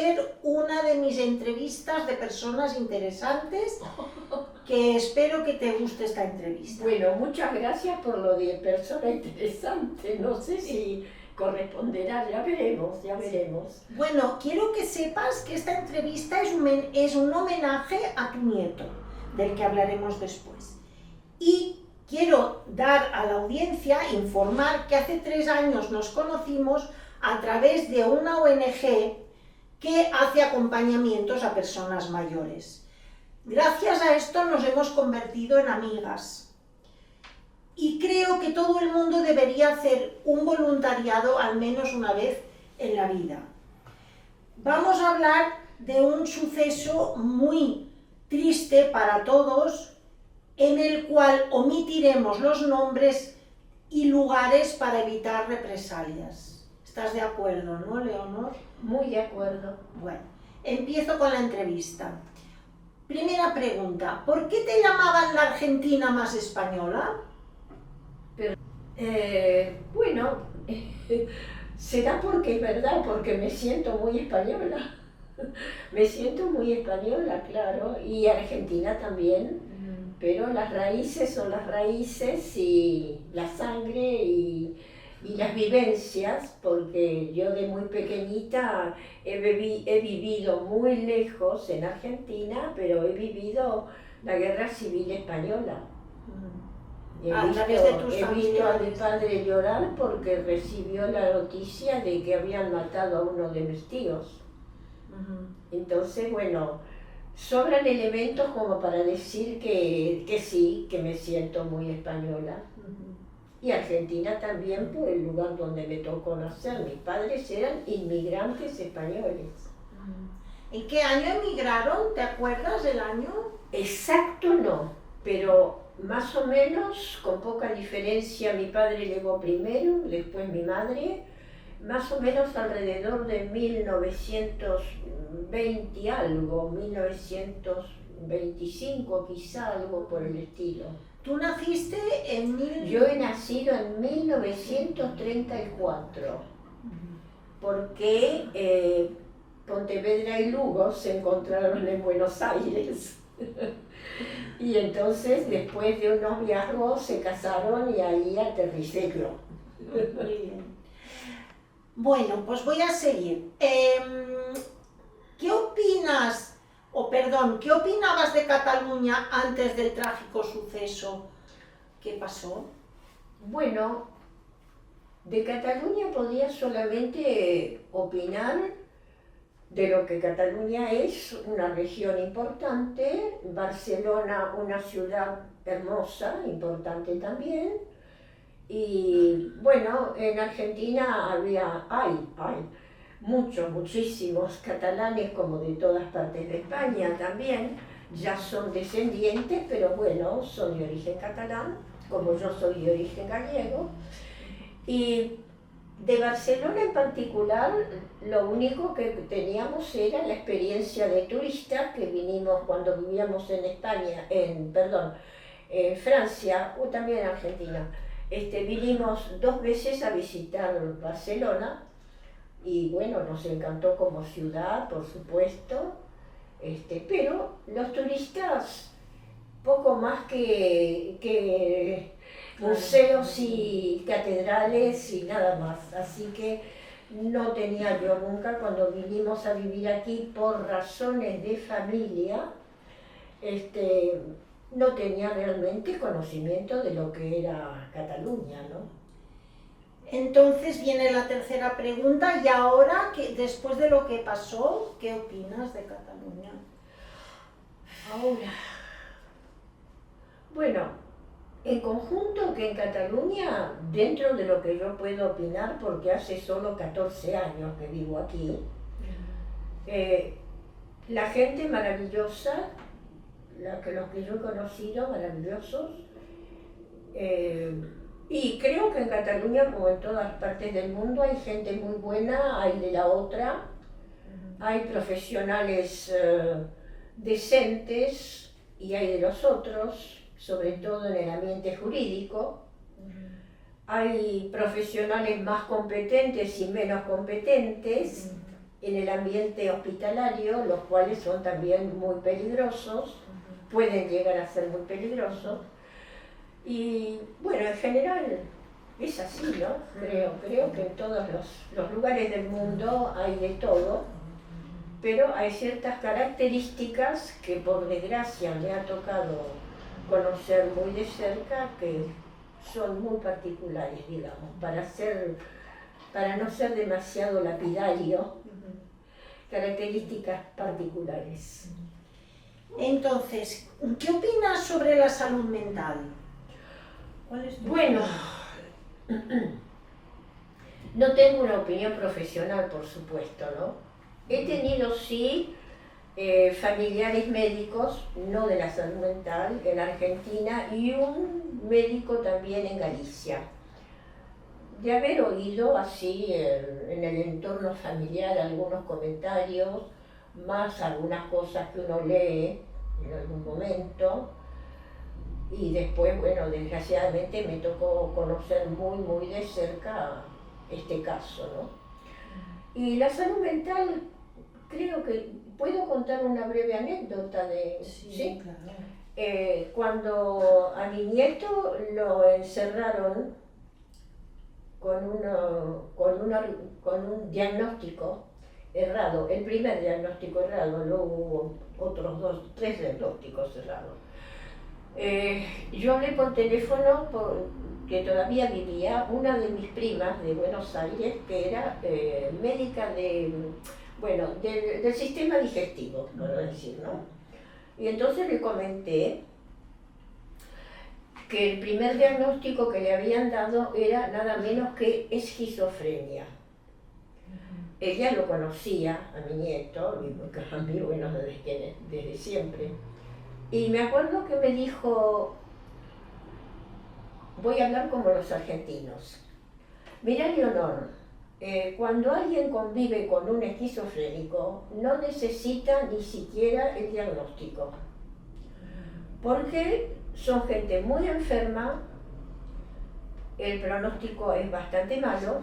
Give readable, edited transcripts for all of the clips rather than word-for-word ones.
ser una de mis entrevistas de personas interesantes, que espero que te guste esta entrevista. Bueno, muchas gracias por lo de persona interesante. No sé si corresponderá, ya veremos, ya veremos. Bueno, quiero que sepas que esta entrevista es un homenaje a tu nieto, del que hablaremos después. Y quiero dar a la audiencia, informar que hace 3 años nos conocimos a través de una ONG que hace acompañamientos a personas mayores. Gracias a esto nos hemos convertido en amigas. Y creo que todo el mundo debería hacer un voluntariado al menos una vez en la vida. Vamos a hablar de un suceso muy triste para todos, en el cual omitiremos los nombres y lugares para evitar represalias. ¿Estás de acuerdo, no, Leonor? Muy de acuerdo. Bueno, empiezo con la entrevista. Primera pregunta, ¿por qué te llamaban la Argentina más española? Bueno, será porque es verdad, porque me siento muy española. Me siento muy española, claro, y argentina también, pero las raíces son las raíces y la sangre y las vivencias, porque yo de muy pequeñita he vivido muy lejos en Argentina, pero he vivido la Guerra Civil Española. He visto a mi padre llorar porque recibió la noticia de que habían matado a uno de mis tíos. Entonces, bueno, sobran elementos como para decir que sí, que me siento muy española. Y Argentina también por el lugar donde me tocó nacer. Mis padres eran inmigrantes españoles. ¿En qué año emigraron? ¿Te acuerdas del año? Exacto no, pero más o menos, con poca diferencia, mi padre llegó primero, después mi madre, más o menos alrededor de 1920 y algo, 1925 quizá, algo por el estilo. ¿Tú naciste en Yo he nacido en 1934, porque Pontevedra y Lugo se encontraron en Buenos Aires. Y entonces, después de unos viajes, se casaron y ahí aterricé yo. Muy bien. Bueno, pues voy a seguir. ¿Qué opinabas de Cataluña antes del trágico suceso que pasó? Bueno, de Cataluña podía solamente opinar de lo que Cataluña es, una región importante, Barcelona una ciudad hermosa, importante también, y bueno, en Argentina hay muchísimos catalanes, como de todas partes de España también, ya son descendientes, pero bueno, son de origen catalán, como yo soy de origen gallego, y de Barcelona en particular, lo único que teníamos era la experiencia de turistas que vinimos cuando vivíamos en en Francia o también en Argentina. Vinimos 2 veces a visitar Barcelona y bueno, nos encantó como ciudad, por supuesto, pero los turistas poco más que museos y catedrales y nada más, así que no tenía yo nunca, cuando vinimos a vivir aquí por razones de familia, no tenía realmente conocimiento de lo que era Cataluña, ¿no? Entonces viene la tercera pregunta, y ahora, después de lo que pasó, ¿qué opinas de Cataluña? Ahora, bueno, en conjunto que en Cataluña, dentro de lo que yo puedo opinar, porque hace solo 14 años que vivo aquí, la gente maravillosa, los que yo he conocido, maravillosos, y creo que en Cataluña, como en todas partes del mundo, hay gente muy buena, hay de la otra, hay profesionales decentes y hay de los otros, sobre todo en el ambiente jurídico. Hay profesionales más competentes y menos competentes, en el ambiente hospitalario, los cuales son también muy peligrosos, pueden llegar a ser muy peligrosos. Y bueno, en general es así, ¿no? Creo que en todos los lugares del mundo hay de todo, pero hay ciertas características que por desgracia me ha tocado conocer muy de cerca que son muy particulares, digamos, para no ser demasiado lapidario, características particulares. Entonces, ¿qué opinas sobre la salud mental? ¿Cuál es tu Bueno, no tengo una opinión profesional, por supuesto, ¿no? He tenido, sí, familiares médicos, no de la salud mental, en Argentina, y un médico también en Galicia. De haber oído así en el entorno familiar algunos comentarios, más algunas cosas que uno lee en algún momento, y después, bueno, desgraciadamente me tocó conocer muy de cerca este caso, ¿no? Y la salud mental, creo que puedo contar una breve anécdota de... Sí, claro. Cuando a mi nieto lo encerraron con un diagnóstico errado, el primer diagnóstico errado, luego hubo otros tres diagnósticos errados. Yo hablé por teléfono, que todavía vivía, una de mis primas de Buenos Aires, que era médica del sistema digestivo, por decir, ¿no? Y entonces le comenté que el primer diagnóstico que le habían dado era nada menos que esquizofrenia. Ella lo conocía a mi nieto, y porque a mí, bueno, desde siempre. Y me acuerdo que me dijo, voy a hablar como los argentinos. Mirá, Leonor, cuando alguien convive con un esquizofrénico, no necesita ni siquiera el diagnóstico. Porque son gente muy enferma, el pronóstico es bastante malo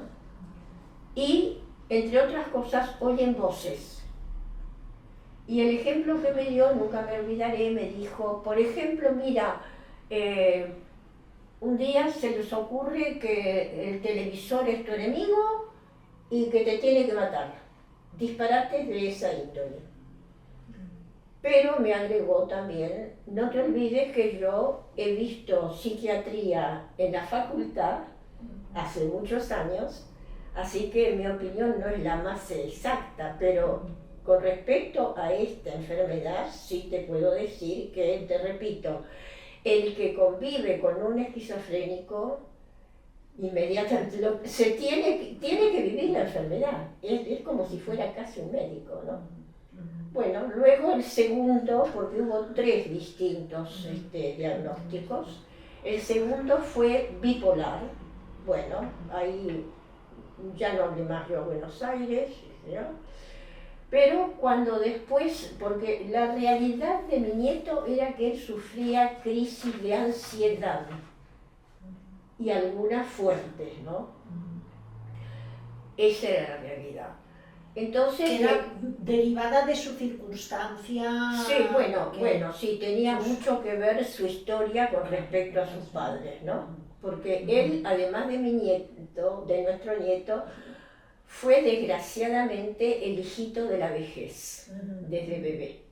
y, entre otras cosas, oyen voces. Y el ejemplo que me dio, nunca me olvidaré, me dijo, por ejemplo, mira, un día se les ocurre que el televisor es tu enemigo y que te tiene que matar. Disparates de esa índole. Pero me agregó también, no te olvides que yo he visto psiquiatría en la facultad hace muchos años, así que mi opinión no es la más exacta, pero con respecto a esta enfermedad sí te puedo decir que, te repito, el que convive con un esquizofrénico inmediatamente se tiene que vivir la enfermedad, es como si fuera casi un médico, ¿no? Bueno, luego el segundo, porque hubo tres distintos diagnósticos, el segundo fue bipolar. Bueno, ahí ya no hablé más yo a Buenos Aires, ¿no? Pero cuando después, porque la realidad de mi nieto era que él sufría crisis de ansiedad y algunas fuertes, ¿no? Esa era la realidad. Entonces, era derivada de su circunstancia. Sí, bueno, sí, tenía mucho que ver su historia con respecto a sus padres, ¿no? Porque él, además de mi nieto, de nuestro nieto, fue desgraciadamente el hijito de la vejez, desde bebé.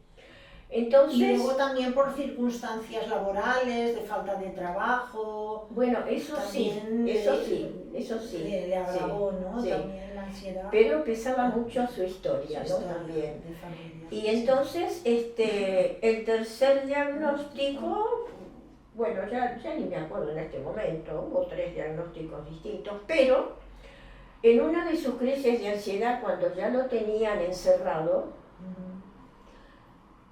Entonces, y luego también por circunstancias laborales, de falta de trabajo. Bueno, eso sí. Le agravó, sí, ¿no? Sí. También la ansiedad. Pero pesaba mucho su historia, ¿no? También. De familia. Y entonces, el tercer diagnóstico, bueno, ya ni me acuerdo en este momento, hubo tres diagnósticos distintos, pero en una de sus crisis de ansiedad, cuando ya lo tenían encerrado,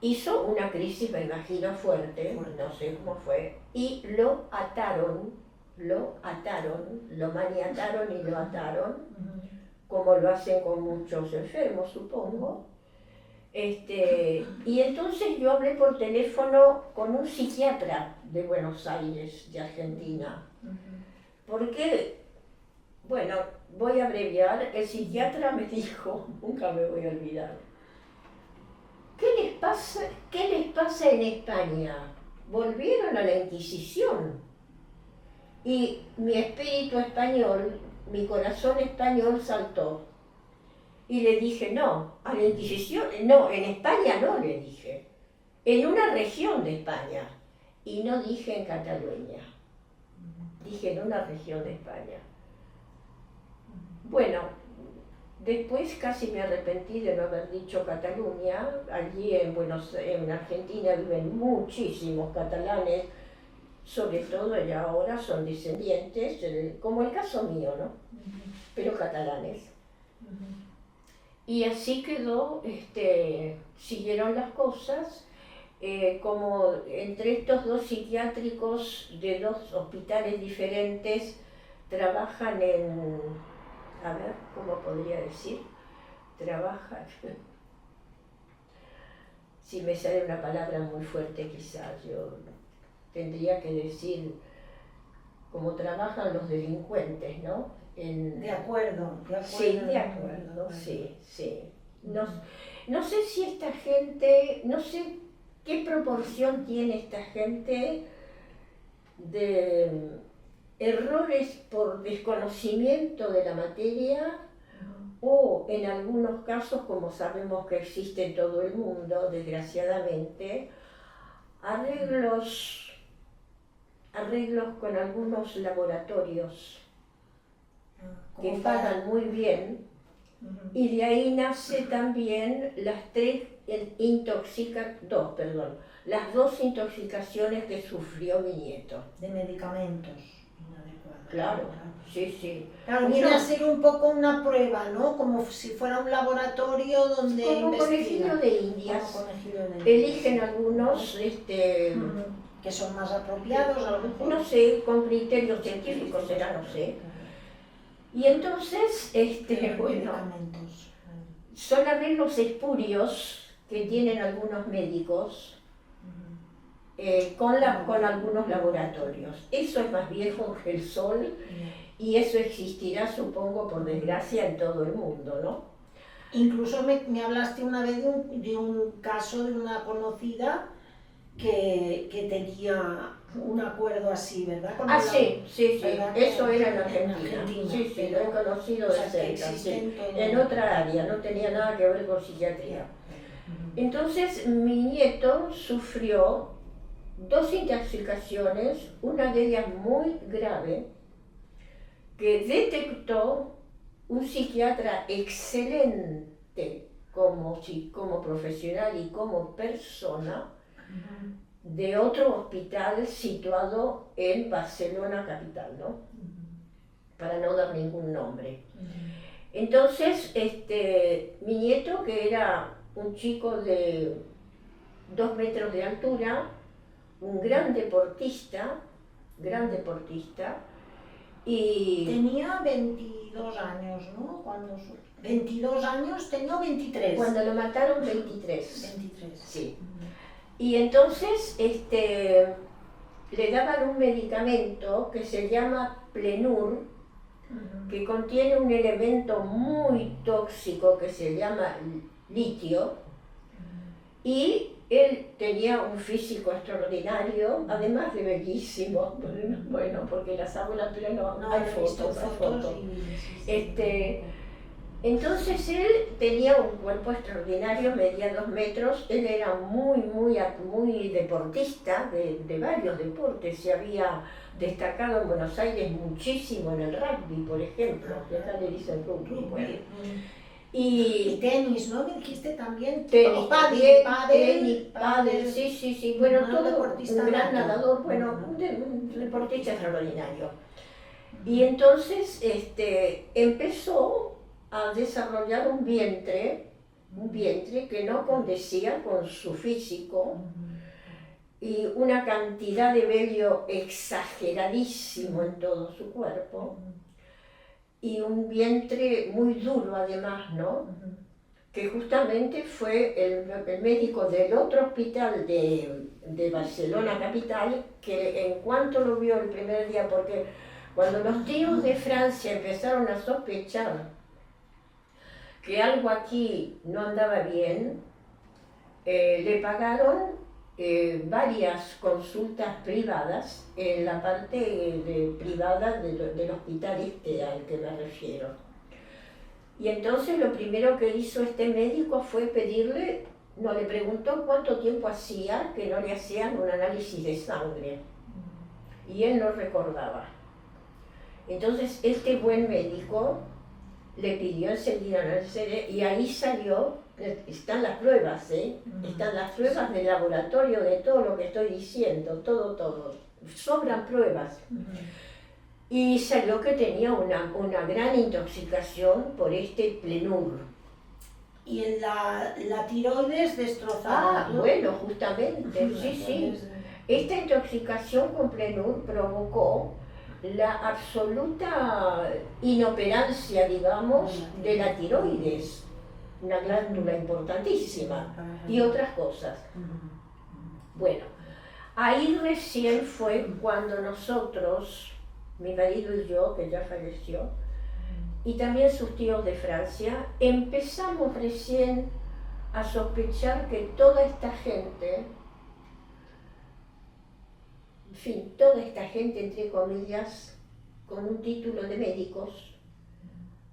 hizo una crisis, me imagino, fuerte, no sé cómo fue, y lo maniataron y lo ataron, como lo hacen con muchos enfermos, supongo. Y entonces yo hablé por teléfono con un psiquiatra de Buenos Aires, de Argentina, porque, bueno, voy a abreviar, el psiquiatra me dijo, nunca me voy a olvidar, ¿qué les pasa en España? Volvieron a la Inquisición. Y mi espíritu español, mi corazón español saltó. Y le dije, no, a la Inquisición, no, en España no, le dije. En una región de España. Y no dije en Cataluña. Dije en una región de España. Bueno, después casi me arrepentí de no haber dicho Cataluña. Allí en Argentina viven muchísimos catalanes, sobre todo ya ahora son descendientes, como el caso mío, ¿no? Pero catalanes. Y así quedó, siguieron las cosas, como entre estos dos psiquiátricos de dos hospitales diferentes trabajan en, a ver, ¿cómo podría decir? Trabajan, si me sale una palabra muy fuerte quizás, yo tendría que decir, como trabajan los delincuentes, ¿no? De acuerdo. Sí, de acuerdo, sí, sí. No sé si esta gente, no sé qué proporción tiene esta gente de errores por desconocimiento de la materia o en algunos casos, como sabemos que existe en todo el mundo, desgraciadamente, arreglos con algunos laboratorios que pagan muy bien, y de ahí nace también las dos intoxicaciones que sufrió mi nieto. De medicamentos inadecuados. Claro, sí, sí. Claro, viene a ser un poco una prueba, ¿no? Como si fuera un laboratorio donde como conejillo de indias. Eligen algunos, que son más apropiados, a lo mejor. No sé, con criterios científicos será, no sé. Y entonces, bueno, son arreglos espurios que tienen algunos médicos con algunos laboratorios. Eso es más viejo que el sol y eso existirá, supongo, por desgracia, en todo el mundo, ¿no? Incluso me hablaste una vez de un caso de una conocida que tenía un acuerdo así, ¿verdad? Sí, ¿verdad? Eso era en Argentina. Sí, lo he conocido de cerca, en otra área, no tenía nada que ver con psiquiatría. Entonces mi nieto sufrió 2 intoxicaciones, una de ellas muy grave, que detectó un psiquiatra excelente como profesional y como persona, de otro hospital situado en Barcelona capital, ¿no? Para no dar ningún nombre. Entonces, mi nieto, que era un chico de 2 metros de altura, un gran deportista, y... Tenía 22 años, ¿no? 22 años, tenía 23. Cuando lo mataron, 23. 23. Sí. Y entonces le daban un medicamento que se llama Plenur, que contiene un elemento muy tóxico que se llama litio, y él tenía un físico extraordinario, además de bellísimo, bueno, porque las abuelas, pero no hay fotos. Entonces él tenía un cuerpo extraordinario, medía 2 metros, él era muy deportista de varios deportes, se había destacado en Buenos Aires muchísimo en el rugby, por ejemplo, que acá le dicen rugby. Bueno. Y tenis, ¿no? Me dijiste también. Tenis, pádel, sí, bueno, todo un gran nadador, bueno, un deportista extraordinario. Y entonces empezó a desarrollar un vientre que no condecía con su físico, y una cantidad de vello exageradísimo en todo su cuerpo, y un vientre muy duro además, ¿no? Que justamente fue el médico del otro hospital de Barcelona capital, que en cuanto lo vio el primer día, porque Cuando los tíos de Francia empezaron a sospechar que algo aquí no andaba bien, le pagaron varias consultas privadas en la parte privada del hospital al que me refiero. Y entonces lo primero que hizo este médico fue pedirle, no le preguntó cuánto tiempo hacía que no le hacían un análisis de sangre. Y él no recordaba. Entonces este buen médico le pidió enseguida análisis y ahí salió, están las pruebas, están las pruebas del laboratorio de todo lo que estoy diciendo, todo, sobran pruebas. Y salió que tenía una gran intoxicación por este Plenur. Y en la tiroides destrozada. ¿No? Bueno, justamente, sí. Esta intoxicación con Plenur provocó la absoluta inoperancia, digamos, de la tiroides, una glándula importantísima, y otras cosas. Bueno, ahí recién fue cuando nosotros, mi marido y yo, que ya falleció, y también sus tíos de Francia, empezamos recién a sospechar que toda esta gente, en fin, toda esta gente, entre comillas, con un título de médicos,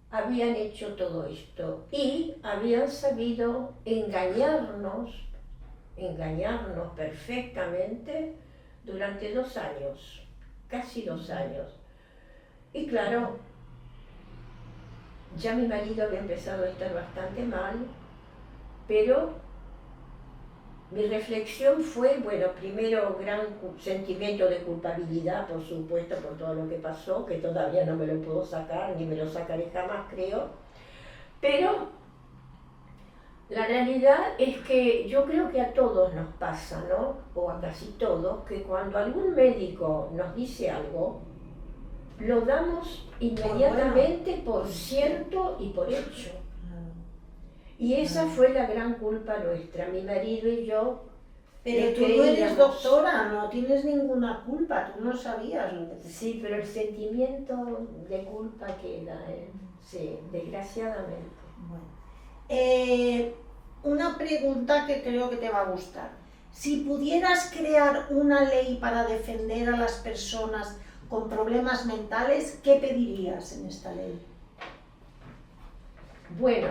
habían hecho todo esto y habían sabido engañarnos perfectamente durante 2 años, casi 2 años. Y claro, ya mi marido había empezado a estar bastante mal, pero mi reflexión fue, bueno, primero gran sentimiento de culpabilidad, por supuesto, por todo lo que pasó, que todavía no me lo puedo sacar, ni me lo sacaré jamás, creo. Pero la realidad es que yo creo que a todos nos pasa, ¿no? O a casi todos, que cuando algún médico nos dice algo, lo damos inmediatamente por cierto y por hecho. Y esa fue la gran culpa nuestra, mi marido y yo. Pero tú no eres doctora, no tienes ninguna culpa, tú no sabías lo que te... Sí, pero el sentimiento de culpa queda, sí, desgraciadamente. Bueno. Una pregunta que creo que te va a gustar. Si pudieras crear una ley para defender a las personas con problemas mentales, ¿qué pedirías en esta ley? Bueno,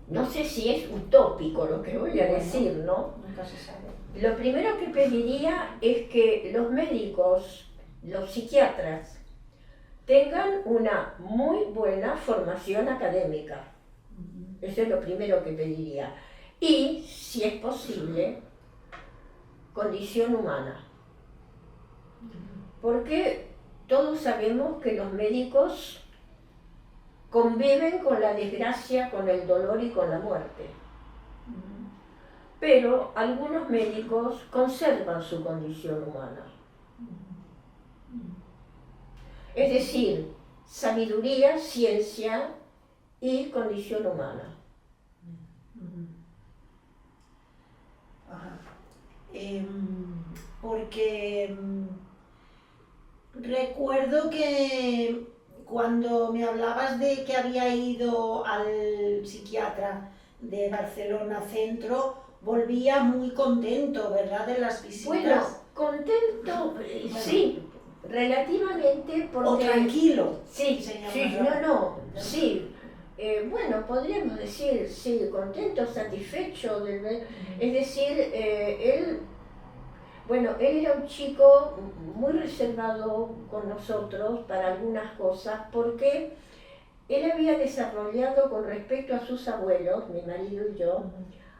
no sé si es utópico lo que voy a decir, ¿no? Nunca se sabe. Lo primero que pediría es que los médicos, los psiquiatras, tengan una muy buena formación académica. Eso es lo primero que pediría. Y, si es posible, condición humana. Porque todos sabemos que los médicos conviven con la desgracia, con el dolor y con la muerte. Pero algunos médicos conservan su condición humana. Es decir, sabiduría, ciencia y condición humana. Porque recuerdo que cuando me hablabas de que había ido al psiquiatra de Barcelona Centro, volvía muy contento, ¿verdad?, de las visitas. Bueno, contento, sí, relativamente, porque... O tranquilo. Sí, sí. Bueno, podríamos decir, sí, contento, satisfecho. Es decir, él era un chico muy reservado con nosotros para algunas cosas, porque él había desarrollado con respecto a sus abuelos, mi marido y yo,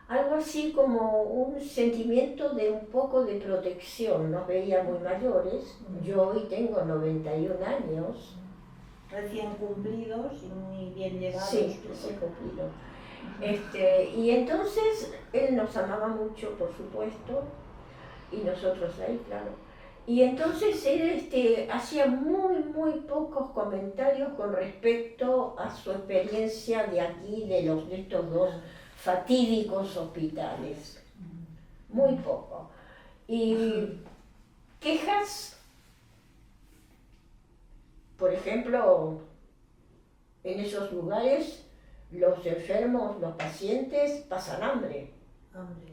algo así como un sentimiento de un poco de protección. Nos veía muy mayores, yo hoy tengo 91 años. Recién cumplidos y muy bien llevados. Sí, recién cumplidos. Y entonces él nos amaba mucho, por supuesto, y nosotros a él, claro. Y entonces él hacía muy pocos comentarios con respecto a su experiencia de aquí, de estos 2 fatídicos hospitales. Muy poco. Y quejas por ejemplo, en esos lugares los enfermos, los pacientes pasan hambre, Hambre.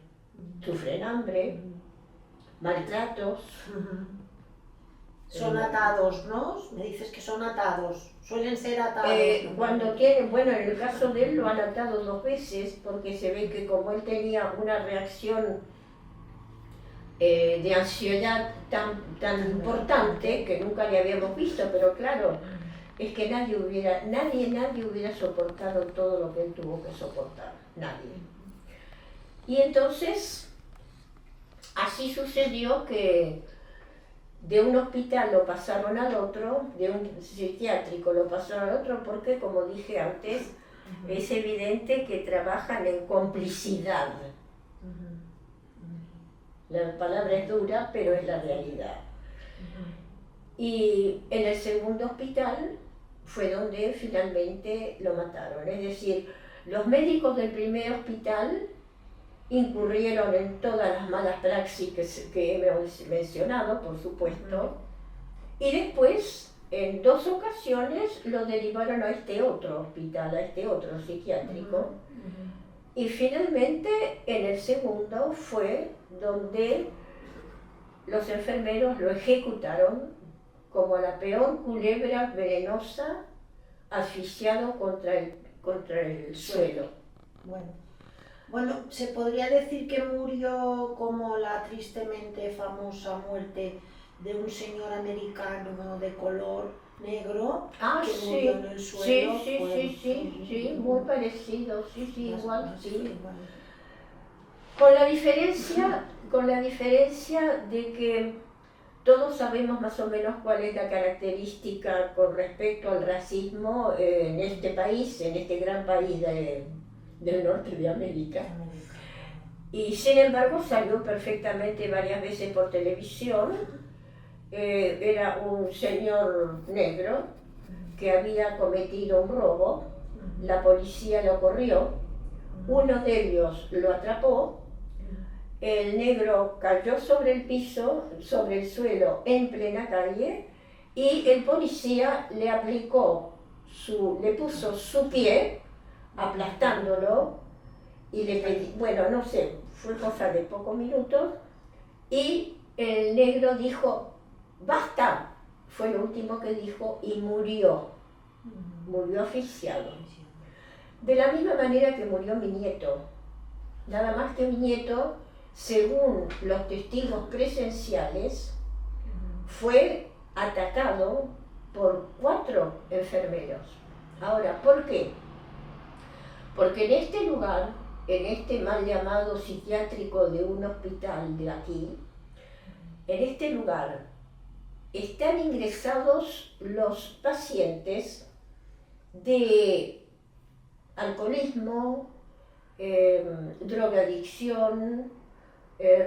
sufren hambre, maltratos. Son atados, ¿no? Me dices que son atados, suelen ser atados. ¿No? Cuando tienen, bueno, en el caso de él lo han atado 2 veces porque se ve que como él tenía una reacción de ansiedad tan importante que nunca le habíamos visto, pero claro, es que nadie hubiera soportado todo lo que él tuvo que soportar, nadie. Y entonces, así sucedió que de un hospital lo pasaron al otro, de un psiquiátrico lo pasaron al otro, porque como dije antes, es evidente que trabajan en complicidad. La palabra es dura, pero es la realidad. Y en el segundo hospital fue donde finalmente lo mataron. Es decir, los médicos del primer hospital incurrieron en todas las malas praxis que hemos mencionado, por supuesto, y después, en 2 ocasiones, lo derivaron a este otro hospital, a este otro psiquiátrico, y finalmente, en el segundo, fue donde los enfermeros lo ejecutaron como la peor culebra venenosa, asfixiado contra el suelo. Bueno, se podría decir que murió como la tristemente famosa muerte de un señor americano de color negro que murió en el suelo. Sí, muy parecido, sí, igual, sí. Igual. Con la diferencia de que todos sabemos más o menos cuál es la característica con respecto al racismo en este país, en este gran país del norte de América. Y sin embargo salió perfectamente varias veces por televisión. Era un señor negro que había cometido un robo, la policía lo corrió, uno de ellos lo atrapó, el negro cayó sobre el piso, sobre el suelo en plena calle, y el policía le puso su pie aplastándolo y le pedí, bueno, no sé, fue cosa de pocos minutos, y el negro dijo, ¡basta! Fue lo último que dijo y murió asfixiado. De la misma manera que murió mi nieto, nada más que mi nieto, según los testigos presenciales, fue atacado por 4 enfermeros. Ahora, ¿por qué? Porque en este lugar, en este mal llamado psiquiátrico de un hospital de aquí, en este lugar están ingresados los pacientes de alcoholismo, drogadicción.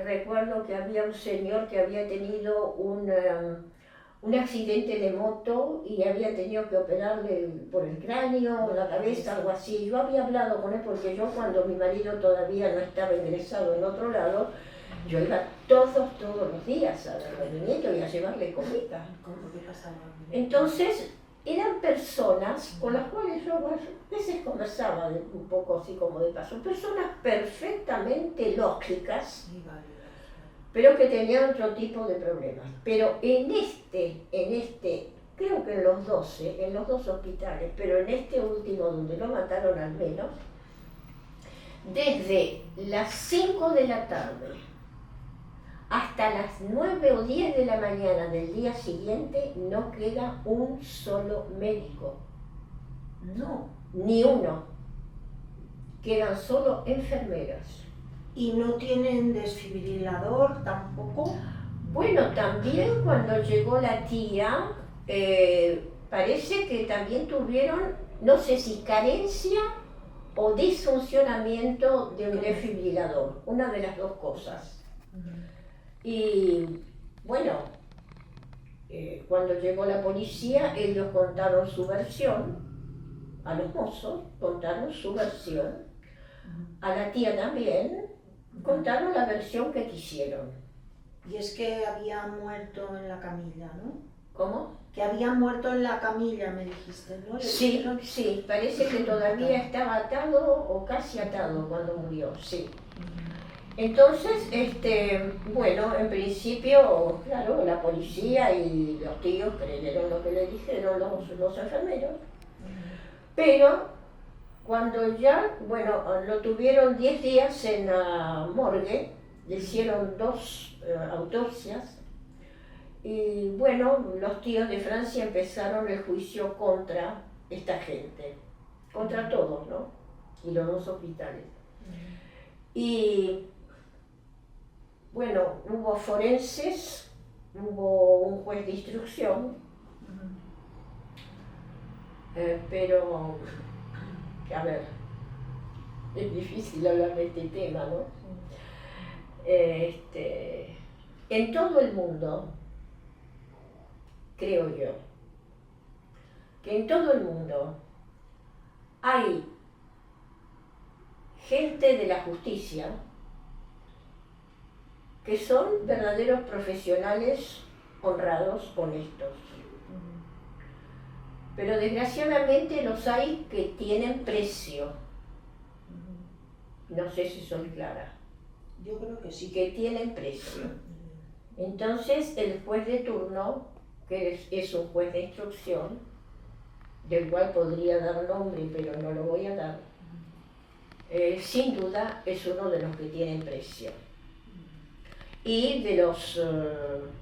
Recuerdo que había un señor que había tenido un accidente de moto y había tenido que operarle por el cráneo, la cabeza, algo así. Yo había hablado con él porque yo, cuando mi marido todavía no estaba ingresado en otro lado, yo iba todos los días a ver a mi nieto y a llevarle comida. Entonces, eran personas con las cuales yo a veces conversaba un poco así como de paso, personas perfectamente lógicas, pero que tenían otro tipo de problemas. Pero en este, creo que en los 2 hospitales, pero en este último donde lo mataron al menos, desde las 5 de la tarde hasta las 9 o 10 de la mañana del día siguiente no queda un solo médico. No, ni uno. Quedan solo enfermeras. ¿Y no tienen desfibrilador tampoco? Bueno, también cuando llegó la tía, parece que también tuvieron, no sé si carencia o disfuncionamiento de un desfibrilador, una de las 2 cosas. Y bueno, cuando llegó la policía, ellos contaron su versión, a los mozos contaron su versión, a la tía también, contaron la versión que quisieron. Y es que había muerto en la camilla, ¿no? ¿Cómo? que había muerto en la camilla, me dijiste, ¿no? Sí, sí, parece que todavía estaba atado o casi atado cuando murió, sí. Entonces, bueno, en principio, claro, la policía y los tíos creyeron lo que le dijeron los enfermeros, pero cuando ya, bueno, lo tuvieron 10 días en la morgue, le hicieron 2 autopsias, y bueno, los tíos de Francia empezaron el juicio contra esta gente, contra todos, ¿no? Y los 2 hospitales. Y bueno, hubo forenses, hubo un juez de instrucción, pero, a ver, es difícil hablar de este tema, ¿no? En todo el mundo, creo yo, que en todo el mundo hay gente de la justicia que son verdaderos profesionales honrados, honestos. Pero desgraciadamente los hay que tienen precio. No sé si soy clara. Yo creo que sí. Que tienen precio. Entonces el juez de turno, que es un juez de instrucción, del cual podría dar nombre, pero no lo voy a dar, sin duda es uno de los que tienen precio. Y de los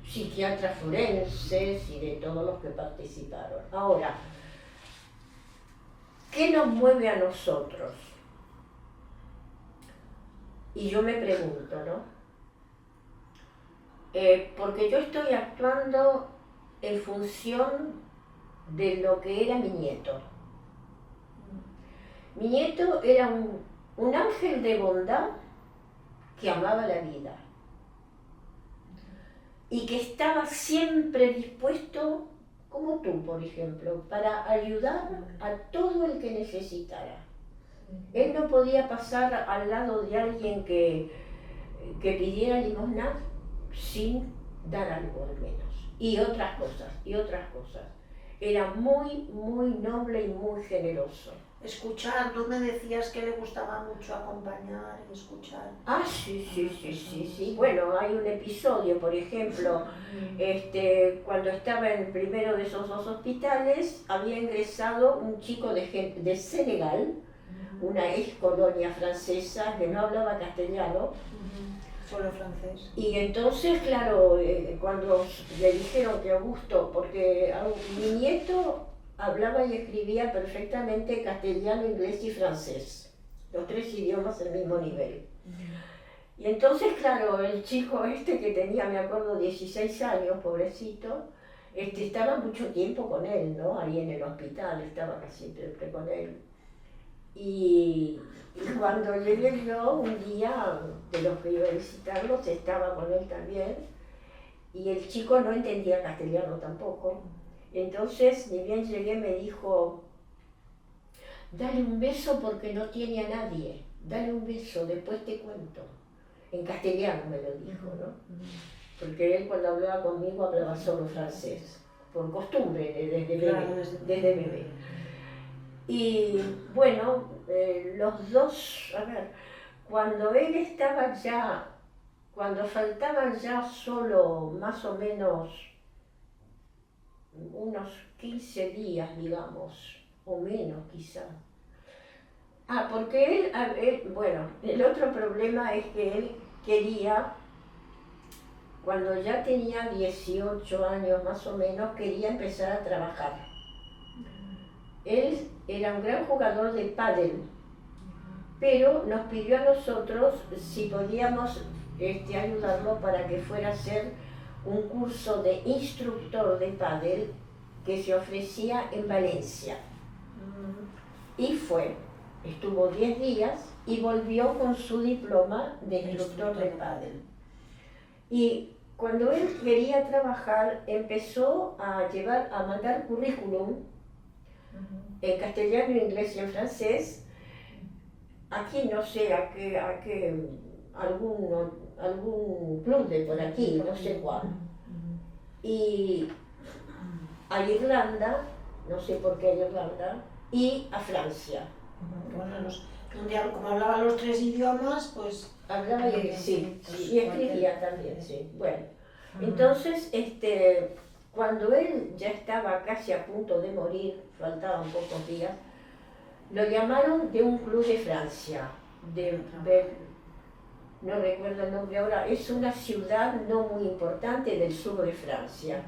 psiquiatras forenses y de todos los que participaron. Ahora, ¿qué nos mueve a nosotros? Y yo me pregunto, ¿no? Porque yo estoy actuando en función de lo que era mi nieto. Mi nieto era un ángel de bondad que amaba la vida y que estaba siempre dispuesto, como tú, por ejemplo, para ayudar a todo el que necesitara. Él no podía pasar al lado de alguien que pidiera limosna sin dar algo al menos. Y otras cosas. Era muy, muy noble y muy generoso. Escuchar, tú me decías que le gustaba mucho acompañar y escuchar. Ah, sí. Bueno, hay un episodio, por ejemplo, cuando estaba en el primero de esos 2 hospitales, había ingresado un chico de Senegal, una ex colonia francesa que no hablaba castellano. Solo francés. Y entonces, claro, cuando le dijeron que Augusto, porque mi nieto hablaba y escribía perfectamente castellano, inglés y francés, los 3 idiomas al mismo nivel. Y entonces, claro, el chico que tenía, me acuerdo, 16 años, pobrecito, estaba mucho tiempo con él, ¿no? Ahí en el hospital, estaba casi siempre con él. Y cuando llegué yo, un día de los que iba a visitarlos, estaba con él también, y el chico no entendía castellano tampoco. Entonces, ni bien llegué, me dijo, dale un beso porque no tiene a nadie, dale un beso, después te cuento. En castellano me lo dijo, ¿no? Porque él cuando hablaba conmigo hablaba solo francés, por costumbre, desde bebé. Y bueno, los 2, a ver, cuando él estaba ya, cuando faltaban ya solo más o menos unos 15 días, digamos, o menos quizá. Porque bueno, el otro problema es que él quería, cuando ya tenía 18 años más o menos, quería empezar a trabajar. Él era un gran jugador de pádel, pero nos pidió a nosotros si podíamos ayudarlo para que fuera a hacer un curso de instructor de pádel que se ofrecía en Valencia. Y estuvo 10 días y volvió con su diploma de instructor de pádel. Y cuando él quería trabajar, empezó a mandar currículum en castellano, en inglés y en francés. Aquí no sé a qué algún club de por aquí, no sé cuál. Y a Irlanda, no sé por qué a Irlanda, y a Francia. Bueno, como hablaba los 3 idiomas, pues... Hablaba y sí, y escribía también, sí. Bueno, entonces, cuando él ya estaba casi a punto de morir, faltaban pocos días, lo llamaron de un club de Francia, no recuerdo el nombre ahora, es una ciudad no muy importante del sur de Francia,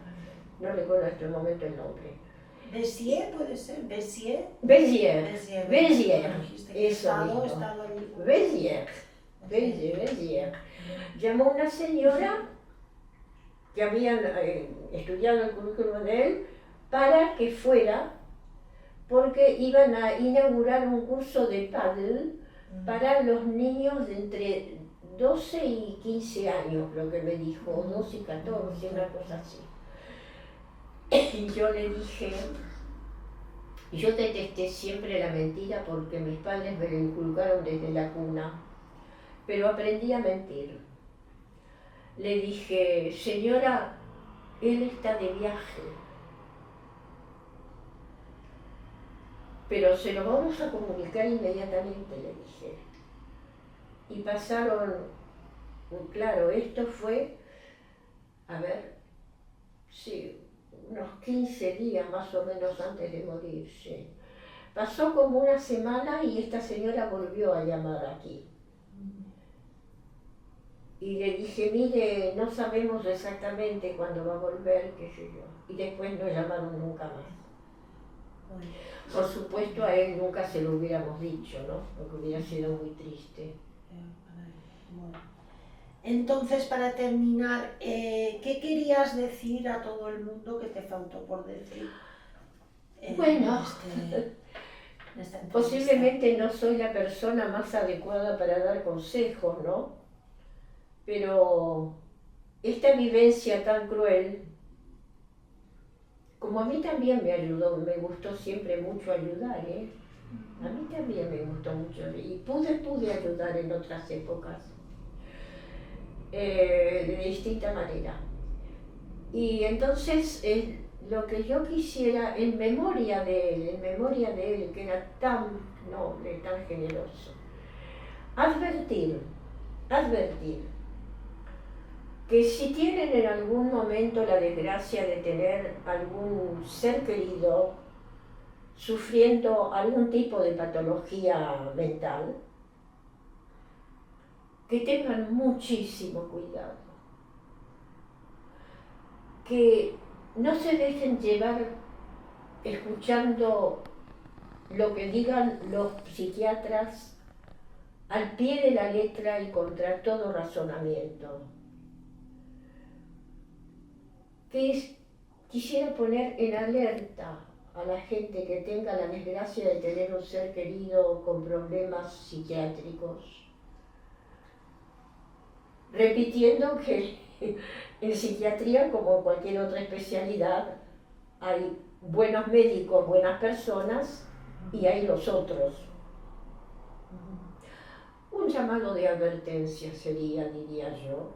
no recuerdo en este momento el nombre. Béziers, puede ser, Béziers. Béziers, eso Estado mismo. allí. Béziers. Llamó una señora que habían estudiado el currículum de él para que fuera, porque iban a inaugurar un curso de pádel para los niños de entre 12 y 15 años, lo que me dijo, 12 y 14, una cosa así. Y yo le dije, yo detesté siempre la mentira porque mis padres me lo inculcaron desde la cuna, pero aprendí a mentir. Le dije, señora, él está de viaje, pero se lo vamos a comunicar inmediatamente, le dije. Y pasaron, claro, esto fue, sí, unos 15 días más o menos antes de morir, sí. Pasó como una semana y esta señora volvió a llamar aquí. Y le dije, mire, no sabemos exactamente cuándo va a volver, qué sé yo. Y después no llamaron nunca más. Por supuesto a él nunca se lo hubiéramos dicho, ¿no? Porque hubiera sido muy triste. Entonces, para terminar, ¿qué querías decir a todo el mundo que te faltó por decir? Bueno, posiblemente no soy la persona más adecuada para dar consejos, ¿no? Pero esta vivencia tan cruel, como a mí también me ayudó, me gustó siempre mucho ayudar, ¿eh? A mí también me gustó mucho y pude ayudar en otras épocas. De distinta manera. Y entonces lo que yo quisiera, en memoria de él, que era tan noble, tan generoso, advertir que si tienen en algún momento la desgracia de tener algún ser querido sufriendo algún tipo de patología mental, que tengan muchísimo cuidado, que no se dejen llevar escuchando lo que digan los psiquiatras al pie de la letra y contra todo razonamiento. Quisiera poner en alerta a la gente que tenga la desgracia de tener un ser querido con problemas psiquiátricos, repitiendo que en psiquiatría, como en cualquier otra especialidad, hay buenos médicos, buenas personas, y hay los otros. Un llamado de advertencia sería, diría yo,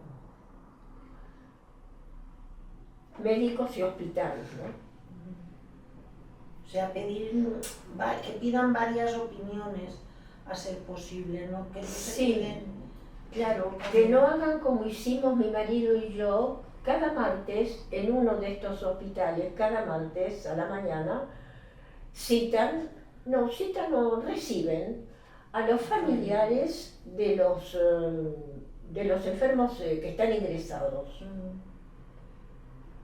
médicos y hospitales, ¿no? O sea, que pidan varias opiniones a ser posible, ¿no? Que no se queden... Claro, que no hagan como hicimos mi marido y yo cada martes en uno de estos hospitales, cada martes a la mañana, reciben a los familiares de los enfermos que están ingresados.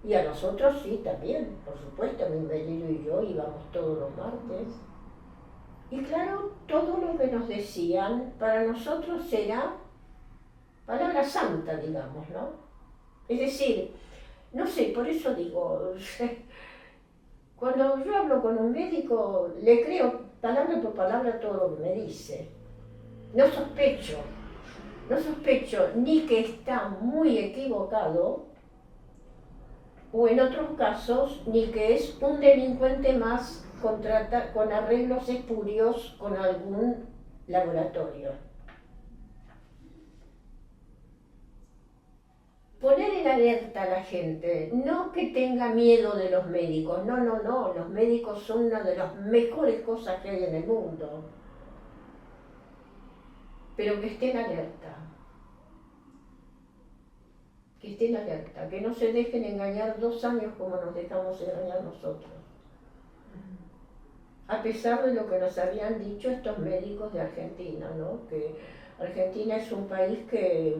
Y a nosotros sí también, por supuesto, mi marido y yo íbamos todos los martes. Y claro, todo lo que nos decían para nosotros era palabra santa, digamos, ¿no? Es decir, no sé, por eso digo, cuando yo hablo con un médico, le creo palabra por palabra todo lo que me dice. No sospecho ni que está muy equivocado, o en otros casos, ni que es un delincuente más con arreglos espurios con algún laboratorio. poner en alerta a la gente, no que tenga miedo de los médicos, no, no, no, los médicos son una de las mejores cosas que hay en el mundo, pero que estén alerta, que no se dejen engañar 2 años como nos dejamos engañar nosotros. A pesar de lo que nos habían dicho estos médicos de Argentina, ¿no? Que Argentina es un país que,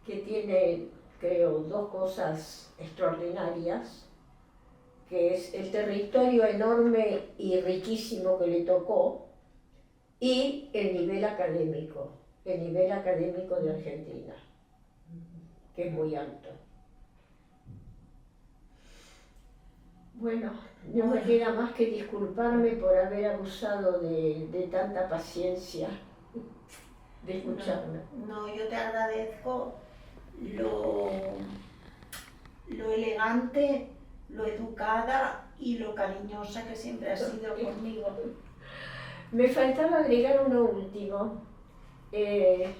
que tiene, creo, 2 cosas extraordinarias, que es el territorio enorme y riquísimo que le tocó y el nivel académico de Argentina, que es muy alto. Bueno, no me queda más que disculparme por haber abusado de tanta paciencia de escucharme. No, yo te agradezco lo elegante, lo educada y lo cariñosa que siempre has sido conmigo. Me faltaba agregar uno último. He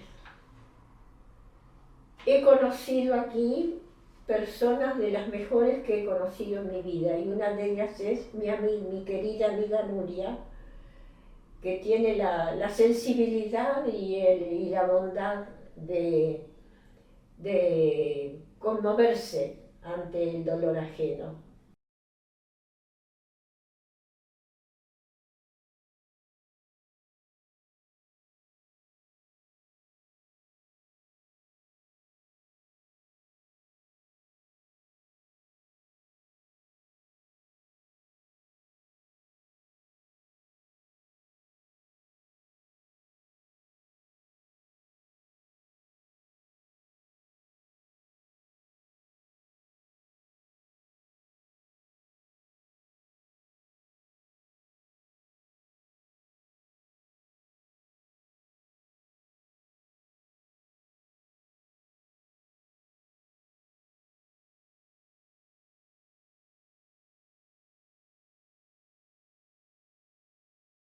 conocido aquí personas de las mejores que he conocido en mi vida y una de ellas es mi querida amiga Nuria, que tiene la sensibilidad y la bondad de conmoverse ante el dolor ajeno.